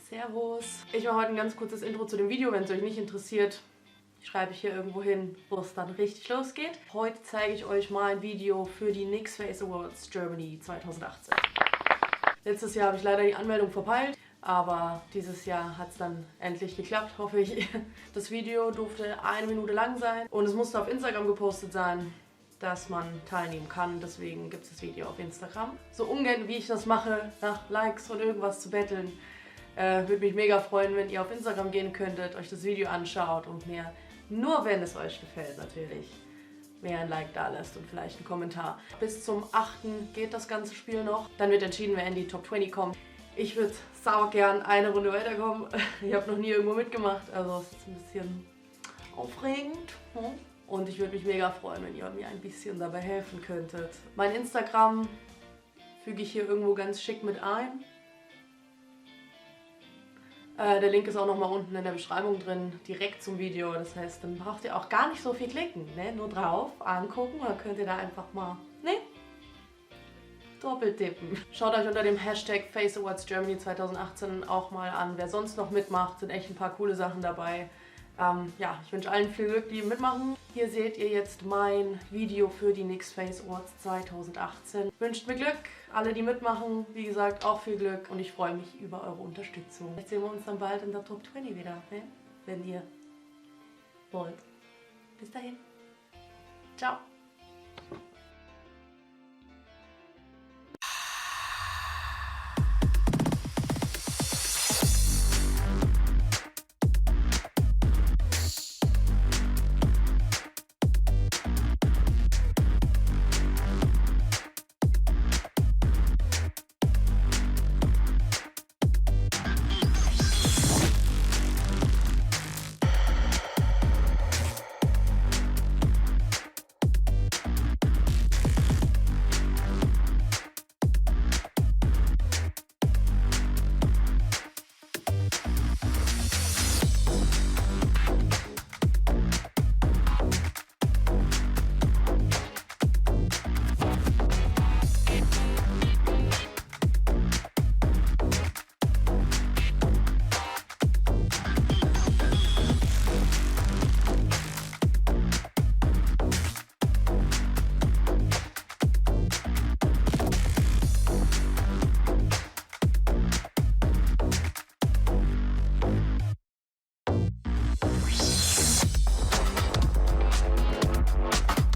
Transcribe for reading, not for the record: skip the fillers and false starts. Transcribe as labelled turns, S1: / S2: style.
S1: Servus. Ich mache heute ein ganz kurzes Intro zu dem Video, wenn es euch nicht interessiert. Schreibe ich hier irgendwo hin, wo es dann richtig losgeht. Heute zeige ich euch mal ein Video für die NYX Face Awards Germany 2018. Letztes Jahr habe ich leider die Anmeldung verpeilt, aber dieses Jahr hat es dann endlich geklappt, hoffe ich. Das Video durfte 1 Minute lang sein und es musste auf Instagram gepostet sein, dass man teilnehmen kann. Deswegen gibt es das Video auf Instagram. So ungern wie ich das mache, nach Likes und irgendwas zu betteln, würde mich mega freuen, wenn ihr auf Instagram gehen könntet, euch das Video anschaut und mir, nur wenn es euch gefällt natürlich, mir ein Like da lasst und vielleicht einen Kommentar. Bis zum 8. geht das ganze Spiel noch. Dann wird entschieden, wer in die Top 20 kommt. Ich würde sau gern eine Runde weiterkommen. Ich habe noch nie irgendwo mitgemacht, also es ist ein bisschen aufregend. Und ich würde mich mega freuen, wenn ihr mir ein bisschen dabei helfen könntet. Mein Instagram füge ich hier irgendwo ganz schick mit ein. Der Link ist auch nochmal unten in der Beschreibung drin, direkt zum Video. Das heißt, dann braucht ihr auch gar nicht so viel klicken. Ne? Nur drauf, angucken, dann könnt ihr da einfach mal doppelt tippen. Schaut euch unter dem Hashtag Face Awards Germany 2018 auch mal an, wer sonst noch mitmacht. Sind echt ein paar coole Sachen dabei. Ja, ich wünsche allen viel Glück, die mitmachen. Hier seht ihr jetzt mein Video für die NYX Face Awards 2018. Wünscht mir Glück, alle die mitmachen, wie gesagt, auch viel Glück und ich freue mich über eure Unterstützung. Jetzt sehen wir uns dann bald in der Top 20 wieder, ne? Wenn ihr wollt. Bis dahin. Ciao.